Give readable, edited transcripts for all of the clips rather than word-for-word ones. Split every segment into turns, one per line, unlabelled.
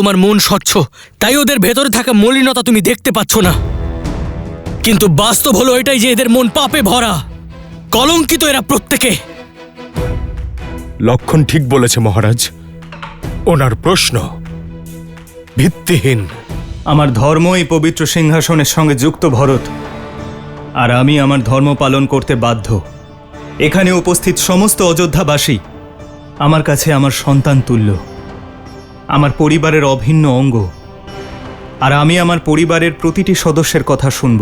তোমার মন স্বচ্ছ, তাই ওদের ভেতরে থাকা মলিনতা তুমি দেখতে পাচ্ছ না। কিন্তু বাস্তব হলো এটাই যে এদের মন পাপে ভরা, কলঙ্কিত এরা প্রত্যেকে।
লক্ষণ ঠিক বলেছে মহারাজ, ওনার প্রশ্ন ভিত্তিহীন।
আমার ধর্ম এই পবিত্র সিংহাসনের সঙ্গে যুক্ত ভরত, আর আমি আমার ধর্ম পালন করতে বাধ্য। এখানে উপস্থিত সমস্ত অযোধ্যাবাসী আমার কাছে আমার সন্তান তুল্য, আমার পরিবারের অভিন্ন অঙ্গ, আর আমি আমার পরিবারের প্রতিটি সদস্যের কথা শুনব।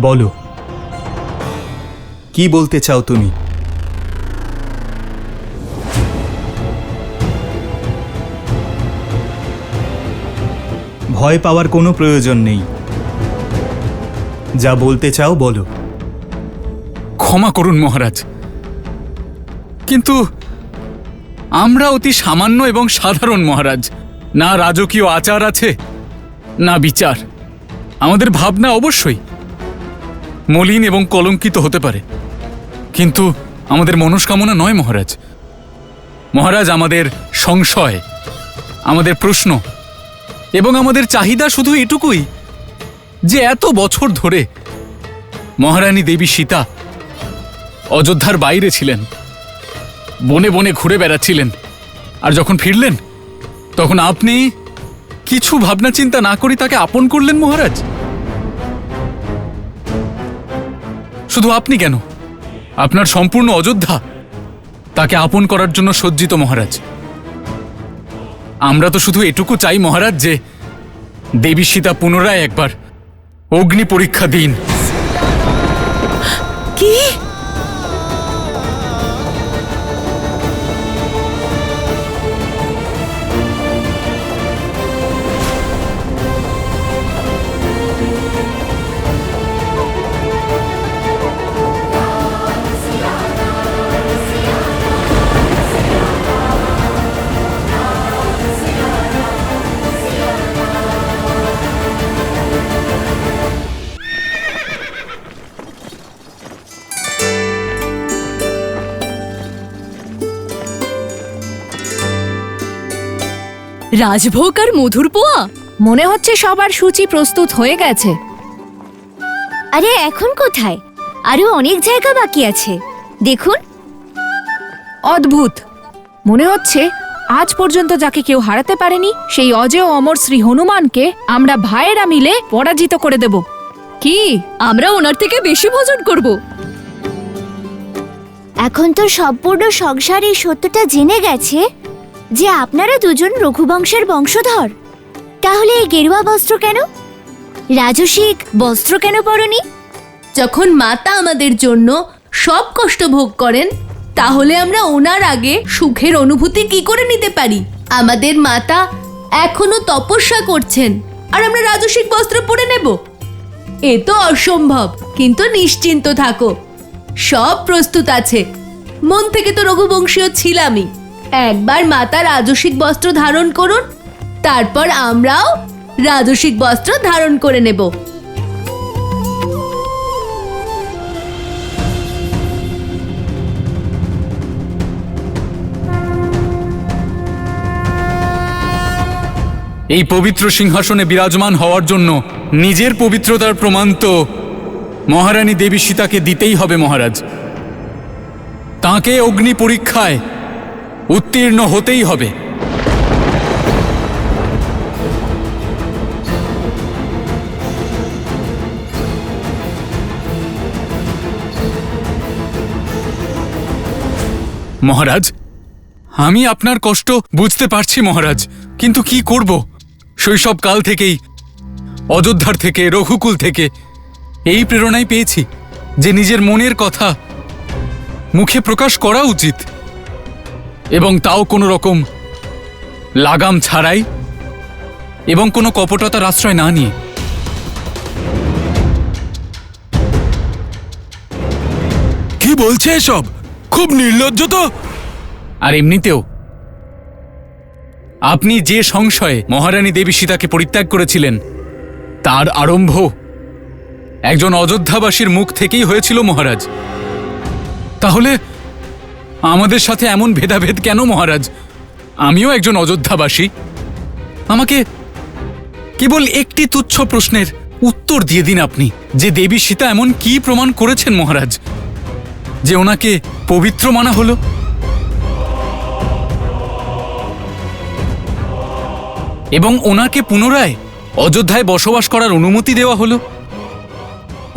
বলো, কি বলতে চাও তুমি? ভয় পাওয়ার কোনো প্রয়োজন নেই, যা বলতে চাও বলো।
ক্ষমা করুন মহারাজ, কিন্তু আমরা অতি সামান্য এবং সাধারণ মহারাজ। না রাজকীয় আচার আছে, না বিচার। আমাদের ভাবনা অবশ্যই মলিন এবং কলঙ্কিত হতে পারে, কিন্তু আমাদের মনস্কামনা নয় মহারাজ। মহারাজ, আমাদের সংশয়, আমাদের প্রশ্ন এবং আমাদের চাহিদা শুধু এটুকুই যে এত বছর ধরে মহারানী দেবী সীতা অযোধ্যার বাইরে ছিলেন, বনে বনে ঘুরে বেড়াচ্ছিলেন, আর যখন ফিরলেন তখন আপনি কিছু ভাবনা চিন্তা না করে তাকে আপন করলেন মহারাজ। শুধু আপনি কেন, আপনার সম্পূর্ণ অযোধ্যা তাকে আপন করার জন্য সজ্জিত মহারাজ। আমরা তো শুধু এটুকু চাই মহারাজ যে দেবী সীতা পুনরায় একবার অগ্নি পরীক্ষা দিন।
কি? রাজভোগ আর মধুর পোয়া?
মনে হচ্ছে সবার সূচি প্রস্তুত হয়ে গেছে।
আরে এখন কোথায়? আরো অনেক জায়গা বাকি আছে, দেখুন।
অদ্ভুত, মনে হচ্ছে আজ পর্যন্ত যাকে কেউ হারাতে পারেনি সেই অজেয় অমর শ্রী হনুমানকে আমরা ভাইয়েরা মিলে পরাজিত করে দেব। কি
আমরা ওনার থেকে বেশি ভোজন করব?
এখন তো সম্পূর্ণ সংসার এই সত্যটা জেনে গেছে যে আপনারা দুজন রঘুবংশের বংশধর। তাহলে এই গেরুয়া বস্ত্র কেন? রাজসিক বস্ত্র কেন পরনি?
যখন মাতা আমাদের জন্য সব কষ্ট ভোগ করেন, তাহলে আমরা ওনার আগে সুখের অনুভূতি কি করে নিতে পারি? আমাদের মাতা এখনো তপস্যা করছেন, আর আমরা রাজসিক বস্ত্র পরে নেব? এ তো অসম্ভব। কিন্তু নিশ্চিন্ত থাকো, সব প্রস্তুত আছে। মন থেকে তো রঘুবংশীয় ছিলামই। একবার মাতা রাজসিক বস্ত্র ধারণ করুন, তারপর আমরাও রাজসিক বস্ত্র ধারণ করে নেব।
এই পবিত্র সিংহাসনে বিরাজমান হওয়ার জন্য নিজের পবিত্রতার প্রমাণ তো মহারানী দেবী সীতাকে দিতেই হবে মহারাজ। তাঁকে অগ্নি পরীক্ষায় উত্তীর্ণ হতেই হবে। মহারাজ, আমি আপনার কষ্ট বুঝতে পারছি মহারাজ, কিন্তু কি করব? শৈশবকাল থেকেই অযোধ্যার থেকে, রঘুকুল থেকে এই প্রেরণাই পেয়েছি যে নিজের মনের কথা মুখে প্রকাশ করা উচিত, এবং তাও কোনো রকম লাগাম ছাড়াই এবং কোনো কপটতার আশ্রয় না নিয়ে।
কি বলছে এসব? খুব নির্লজ্জ তো।
আর এমনিতেও আপনি যে সংশয়ে মহারানী দেবী সীতাকে পরিত্যাগ করেছিলেন, তার আরম্ভ একজন অযোধ্যাবাসীর মুখ থেকেই হয়েছিল মহারাজ। তাহলে আমাদের সাথে এমন ভেদাভেদ কেন মহারাজ? আমিও একজন অযোধ্যাবাসী। আমাকে কেবল একটি তুচ্ছ প্রশ্নের উত্তর দিয়ে দিন আপনি, যে দেবী সীতা এমন কি প্রমাণ করেছেন মহারাজ যে ওনাকে পবিত্র মানা হলো? এবং ওনাকে পুনরায় অযোধ্যায় বসবাস করার অনুমতি দেওয়া হলো?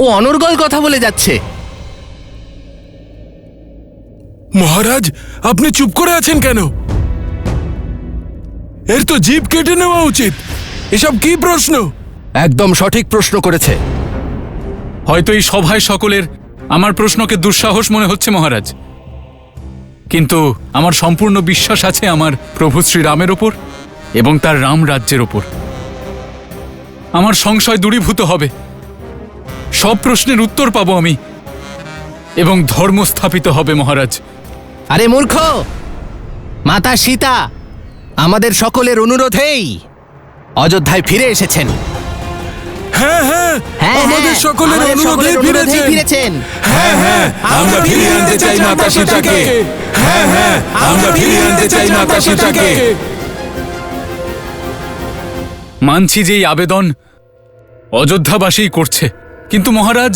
ও অনর্গল কথা বলে যাচ্ছে।
মহারাজ, আপনি চুপ করে আছেন কেন? এর তো জিভ কেটে নেওয়া উচিত। এসব কি প্রশ্ন?
একদম সঠিক প্রশ্ন করেছে।
হয়তো এই সভায় সকলের আমার প্রশ্নকে দুঃসাহস মনে হচ্ছে মহারাজ, কিন্তু আমার সম্পূর্ণ বিশ্বাস আছে আমার প্রভু শ্রীরামের ওপর এবং তার রাম রাজ্যের ওপর। আমার সংশয় দূরীভূত হবে, সব প্রশ্নের উত্তর পাবো আমি এবং ধর্ম স্থাপিত হবে মহারাজ।
আরে মূর্খ, মাতা সীতা আমাদের সকলের অনুরোধেই অযোধ্যায় ফিরে এসেছেন।
হ্যাঁ হ্যাঁ,
হ্যাঁ,
আমাদের
হ্যাঁ,
সকলের
আমাদের
অনুরোধেই
অনুরোধেই
ফিরেছেন। হ্যাঁ হ্যাঁ, আমরা ফিরিয়ে আনতে চাই মাতা সীতাকে। হ্যাঁ হ্যাঁ, আমরা ফিরিয়ে আনতে চাই মাতা সীতাকে।
মানছি যে এই আবেদন অযোধ্যাবাসী করছে, কিন্তু মহারাজ,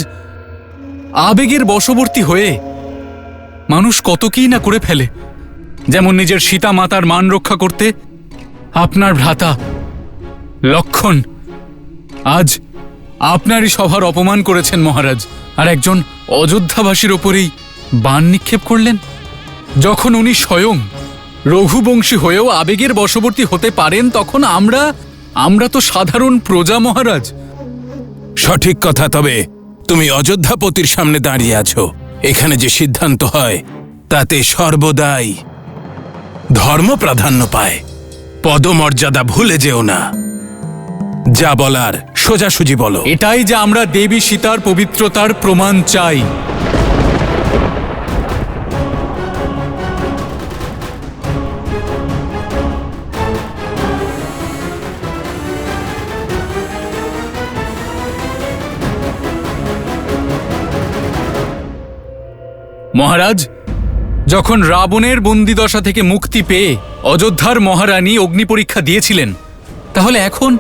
আবেগের বশবর্তী হয়ে মানুষ কত কি না করে ফেলে। যেমন নিজের সীতা মাতার মান রক্ষা করতে আপনার ভ্রাতা লক্ষণ আজ আপনারই সভার অপমান করেছেন মহারাজ, আর একজন অযোধ্যাবাসীর ওপরেই বাণ নিক্ষেপ করলেন, যখন উনি স্বয়ং রঘুবংশী হয়েও আবেগের বশবর্তী হতে পারেন। তখন আমরা তো সাধারণ প্রজা মহারাজ।
সঠিক কথা, তবে তুমি অযোধ্যাপতির সামনে দাঁড়িয়ে আছো। এখানে যে সিদ্ধান্ত হয় তাতে সর্বদাই ধর্ম প্রাধান্য পায়। পদমর্যাদা ভুলে যেও না। যা বলার সোজাসুজি বলো।
এটাই যে আমরা দেবী সীতার পবিত্রতার প্রমাণ চাই। মহারাজ, যখন রাবণের বন্দিদশা থেকে মুক্তি পেয়ে অযোধ্যার মহারানী অগ্নি পরীক্ষা দিয়েছিলেন, তাহলে এখন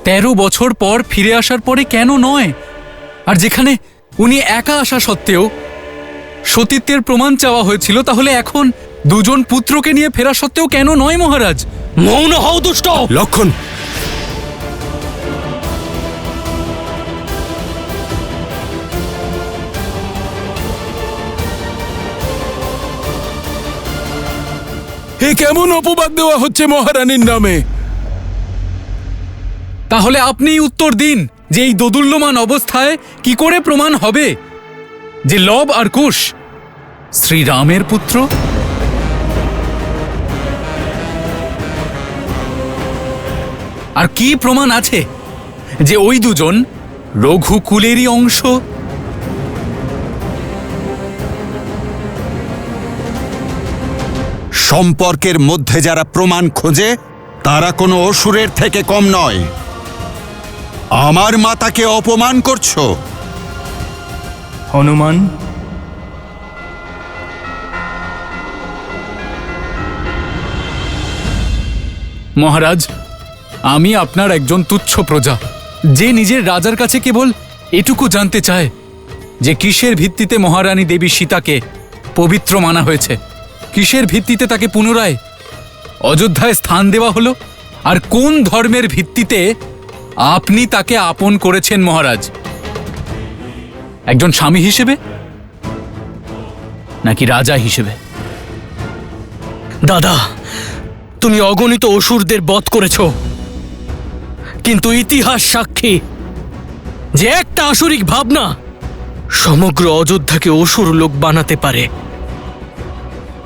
13 বছর পর ফিরে আসার পরে কেন নয়? আর যেখানে উনি একা আসা সত্ত্বেও সতীত্বের প্রমাণ চাওয়া হয়েছিল, তাহলে এখন দুজন পুত্রকে নিয়ে ফেরা সত্ত্বেও কেন নয় মহারাজ?
মৌন হও দুষ্ট!
লক্ষণ, এ কেমন অপবাদ দেওয়া হচ্ছে মহারানীর নামে?
তাহলে আপনিই উত্তর দিন যে এই দোদুল্যমান অবস্থায় কি করে প্রমাণ হবে যে লব আর কুশ শ্রীরামের পুত্র? আর কি প্রমাণ আছে যে ওই দুজন রঘুকুলেরই অংশ?
সম্পর্কের মধ্যে যারা প্রমাণ খোঁজে তারা কোনো অসুরের থেকে কম নয়। আমার মাতাকে অপমান করছো।
হনুমান,
মহারাজ, আমি আপনার একজন তুচ্ছ প্রজা, যে নিজের রাজার কাছে কেবল এটুকু জানতে চায় যে কিসের ভিত্তিতে মহারানী দেবী সীতাকে পবিত্র মানা হয়েছে, কিসের ভিত্তিতে তাকে পুনরায় অযোধ্যায় স্থান দেওয়া হলো, আর কোন ধর্মের ভিত্তিতে আপনি তাকে আপন করেছেন মহারাজ? একজন স্বামী হিসেবে নাকি রাজা হিসেবে?
দাদা, তুমি অগণিত অসুরদের বধ করেছ, কিন্তু ইতিহাস সাক্ষী যে একটা আসুরিক ভাবনা সমগ্র অযোধ্যাকে অসুর লোক বানাতে পারে।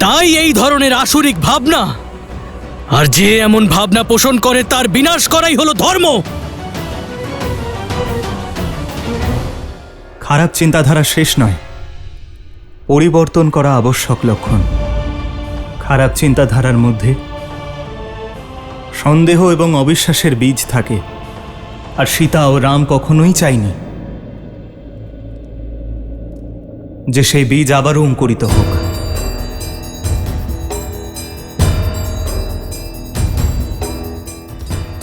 তাই এই ধরনের আসুরিক ভাবনা, আর যে এমন ভাবনা পোষণ করে তার বিনাশ করাই হলো ধর্ম।
খারাপ চিন্তাধারা শেষ নয়, পরিবর্তন করা আবশ্যক লক্ষণ। খারাপ চিন্তাধারার মধ্যে সন্দেহ এবং অবিশ্বাসের বীজ থাকে, আর সীতা ও রাম কখনোই চায়নি যে সেই বীজ আবারও অঙ্কুরিত হোক।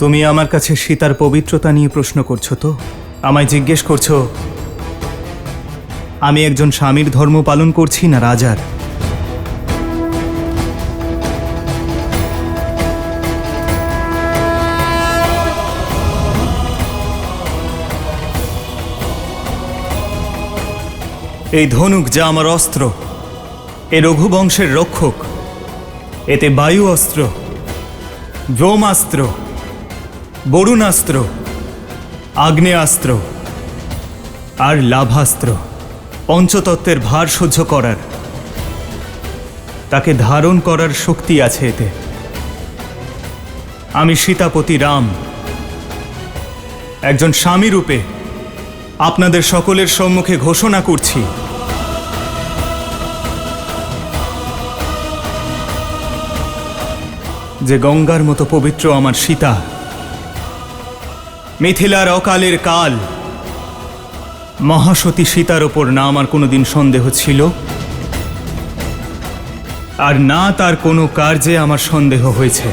তুমি আমার কাছে সীতার পবিত্রতা নিয়ে প্রশ্ন করছো তো? আমায় জিজ্ঞেস করছো আমি একজন স্বামীর ধর্ম পালন করছি না রাজার? এই ধনুক যা আমার অস্ত্র, এ রঘুবংশের রক্ষক। এতে বায়ু অস্ত্র, ব্রহ্মাস্ত্র, বরুণাস্ত্র, আগ্নেয়াস্ত্র আর লাভাস্ত্র, পঞ্চতত্ত্বের ভার সহ্য করার, তাকে ধারণ করার শক্তি আছে এতে। আমি সীতাপতি রাম, একজন স্বামী রূপে আপনাদের সকলের সম্মুখে ঘোষণা করছি, যে গঙ্গার মতো পবিত্র আমার সীতা, মিথিলার অকালের কাল মহাসতী সীতার ওপর না আমার কোনোদিন সন্দেহ ছিল, আর না তার কোনো কার্যে আমার সন্দেহ হয়েছে।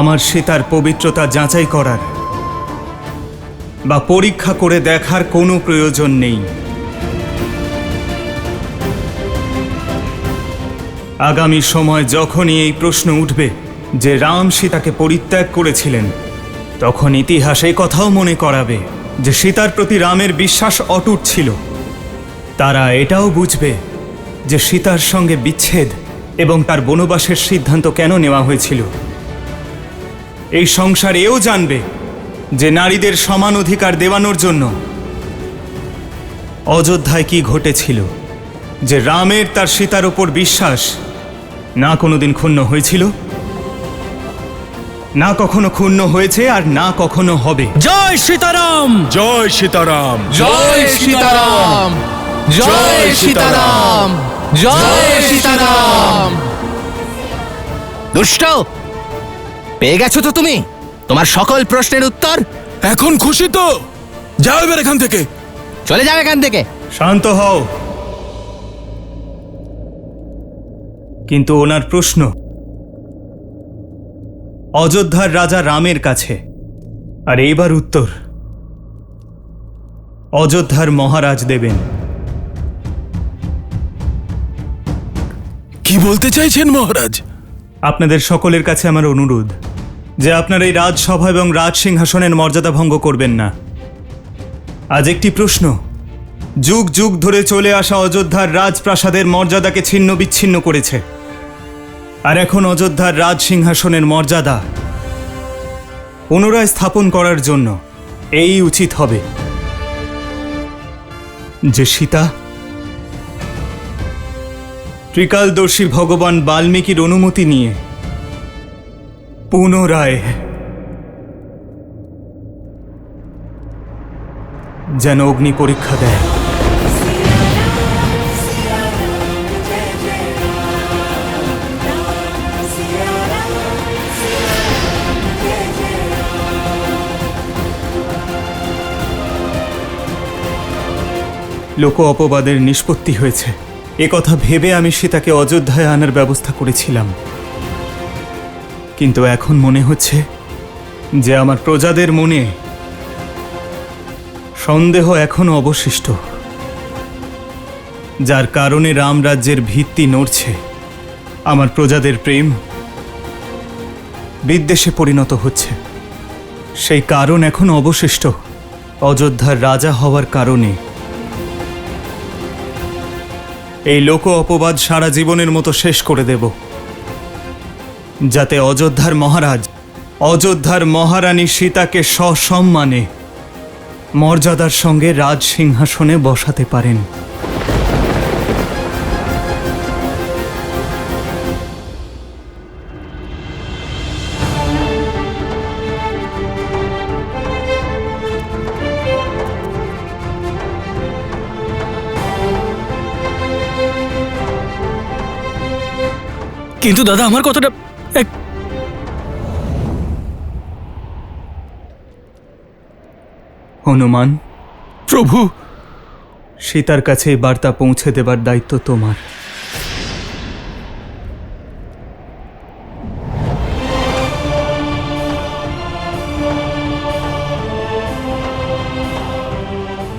আমার সীতার পবিত্রতা যাচাই করার বা পরীক্ষা করে দেখার কোনো প্রয়োজন নেই। আগামী সময় যখনই এই প্রশ্ন উঠবে যে রাম সীতাকে পরিত্যাগ করেছিলেন, তখন ইতিহাস এই কথাও মনে করাবে যে সীতার প্রতি রামের বিশ্বাস অটুট ছিল। তারা এটাও বুঝবে যে সীতার সঙ্গে বিচ্ছেদ এবং তার বনবাসের সিদ্ধান্ত কেন নেওয়া হয়েছিল। এই সংসার এও জানবে যে নারীদের সমান অধিকার দেওয়ানোর জন্য অযোধ্যায় কি ঘটেছিল, যে রামের তার সীতার ওপর বিশ্বাস না কোনোদিন ক্ষুণ্ণ হয়েছিল, না কখনো ক্ষুণ্ণ হয়েছে, আর না কখনো হবে।
জয় সীতারাম!
জয় সীতারাম!
জয় সীতারাম! জয় সীতারাম! জয় সীতারাম! দুষ্ট, পেয়ে গেছো তো তুমি তোমার সকল প্রশ্নের উত্তর?
এখন খুশি তো? যাও এবার এখান থেকে।
চলে যাও এখান থেকে।
শান্ত হও। কিন্তু ওনার প্রশ্ন অযোধ্যার রাজা রামের কাছে, আর এইবার উত্তর অযোধ্যার মহারাজ দেবেন।
কি বলতে চাইছেন মহারাজ?
আপনাদের সকলের কাছে আমার অনুরোধ যে আপনারা এই রাজসভা এবং রাজসিংহাসনের মর্যাদা ভঙ্গ করবেন না। আজ একটি প্রশ্ন যুগ যুগ ধরে চলে আসা অযোধ্যার রাজপ্রাসাদের মর্যাদাকে ছিন্ন বিচ্ছিন্ন করেছে, আর এখন অযোধ্যার রাজসিংহাসনের মর্যাদা পুনরায় স্থাপন করার জন্য এই উচিত হবে যে সীতা ত্রিকালদর্শী ভগবান বাল্মীকির অনুমতি নিয়ে পুনরায় যেন অগ্নি পরীক্ষা দেয়। লোক অপবাদের নিষ্পত্তি হয়েছে, একথা ভেবে আমি সীতাকে অযোধ্যায় আনার ব্যবস্থা করেছিলাম। কিন্তু এখন মনে হচ্ছে যে আমার প্রজাদের মনে সন্দেহ এখনো অবশিষ্ট, যার কারণে রামরাজ্যের ভিত্তি নড়ছে। আমার প্রজাদের প্রেম বিদ্বেষে পরিণত হচ্ছে। সেই কারণ এখন অবশিষ্ট অযোধ্যার রাজা হওয়ার কারণে। এই লোক অপবাদ সারা জীবনের মতো শেষ করে দেব, যাতে অযোধ্যার মহারাজ অযোধ্যার মহারানী সীতাকে সসম্মানে মর্যাদার সঙ্গে রাজসিংহাসনে বসাতে পারেন।
কিন্তু দাদা আমার কথাটা
হনুমান,
প্রভু,
সীতার কাছে এই বার্তা পৌঁছে দেবার দায়িত্ব তোমার।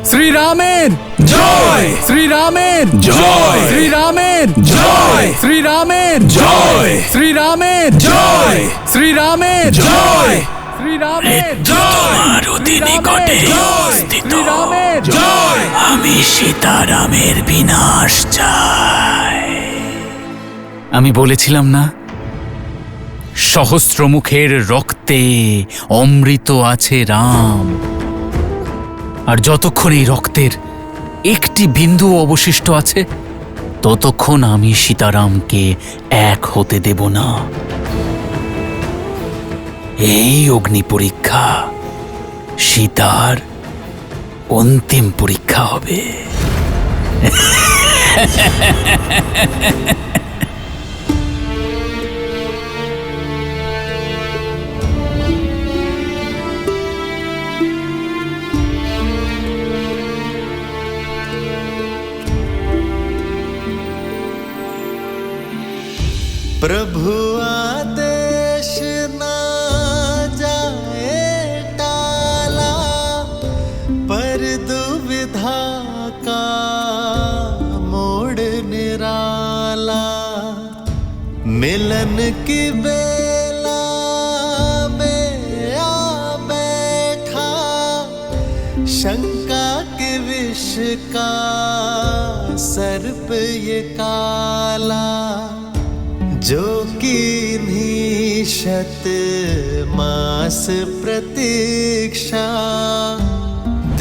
শ্রীরামের
জয়!
শ্রীরামের
জয়!
শ্রীরামের
জয়!
শ্রীরামের
জয়!
শ্রীরামের
জয়!
শ্রীরামের
জয়!
শ্রীরামের
তোমার অতি নিকটে
অবস্থিত। শ্রীরামের
জয়!
আমি সীতারামের বিনাশ চাই। আমি বলেছিলাম না, সহস্রমুখের রক্তে অমৃত আছে রাম। আর যতক্ষণ এই রক্তের একটি বিন্দু অবশিষ্ট আছে, ততক্ষণ আমি সীতারামকে এক হতে দেব না। এই অগ্নি পরীক্ষা সীতার অন্তিম পরীক্ষা হবে।
प्रभु आदेश ना जाए टाला, पर दुविधा का मोड़ निराला। मिलन की बेला में आ बैठा, शंका के विष का सर्प ये काला। जो किन्हीं शत मास प्रतीक्षा,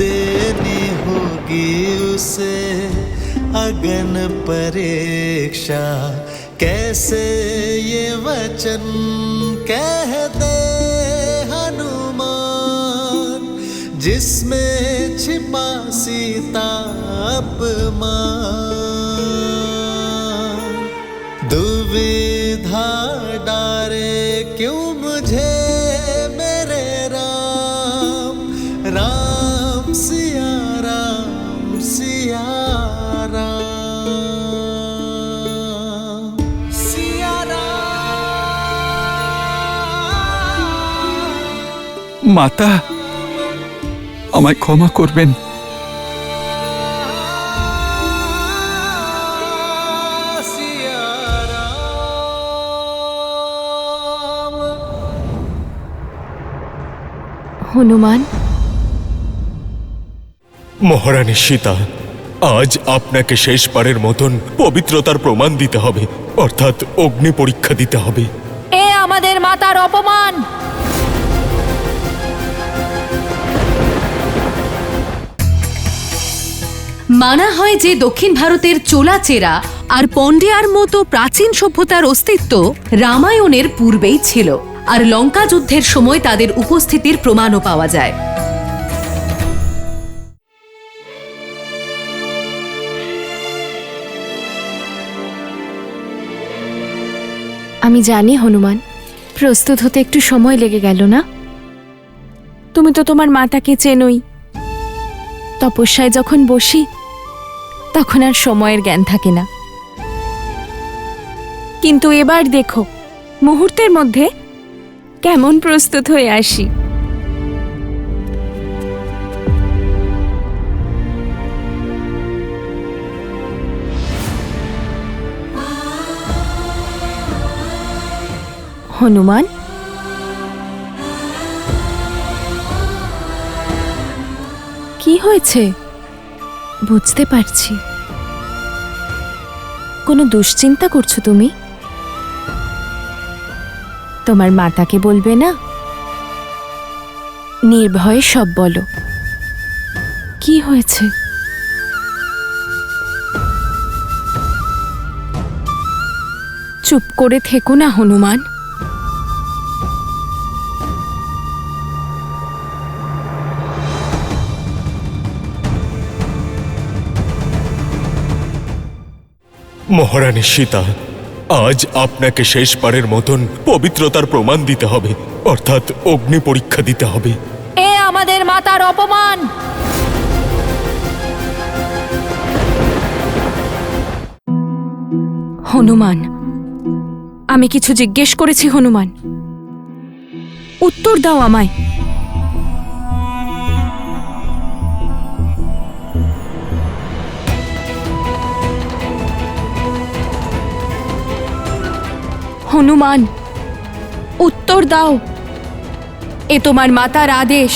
देनी होगी उसे अगन परीक्षा। कैसे ये वचन कह दे हनुमान, जिसमें छिपा सीता अपमान। दुविधा डारे क्यों मुझे मेरे राम, राम सिया राम सिया राम सिया राम।
মাতা, আমায় ক্ষমা করবেন।
হনুমান,
মহারানী সীতা, আজ আপনাকে শেষবারের মতন পবিত্রতার প্রমাণ দিতে হবে, অর্থাৎ অগ্নি পরীক্ষা দিতে হবে।
এ আমাদের মাতার অপমান।
মানা হয় যে দক্ষিণ ভারতের চোলাচেরা আর পন্ডিয়ার মতো প্রাচীন সভ্যতার অস্তিত্ব রামায়ণের পূর্বেই ছিল, আর লঙ্কা যুদ্ধের সময় তাদের উপস্থিতির প্রমাণও পাওয়া যায়।
আমি জানি হনুমান, প্রস্তুত হতে একটু সময় লেগে গেল না? তুমি তো তোমার মাতাকে চেনোই। তপস্যায় যখন বসি তখন আর সময়ের জ্ঞান থাকে না। কিন্তু এবার দেখো, মুহূর্তের মধ্যে কেমন প্রস্তুত হয়ে আসি। হনুমান, কি হয়েছে? বুঝতে পারছি কোনো দুশ্চিন্তা করছো তুমি। তোমার মাতাকে বলবে না? নির্ভয়ে সব বলো, কি হয়েছে? চুপ করে থেকো না হনুমান।
মহারানী সীতা, আজ আপনাকে শেষবারের মতন পবিত্রতার প্রমাণ দিতে হবে, অর্থাৎ অগ্নি পরীক্ষা দিতে হবে।
এ আমাদের মাতার অপমান। হনুমান, আমি কিছু জিজ্ঞেস করেছি হনুমান, উত্তর দাও আমায়। হনুমান, উত্তর দাও। এ তোমার মাতার আদেশ।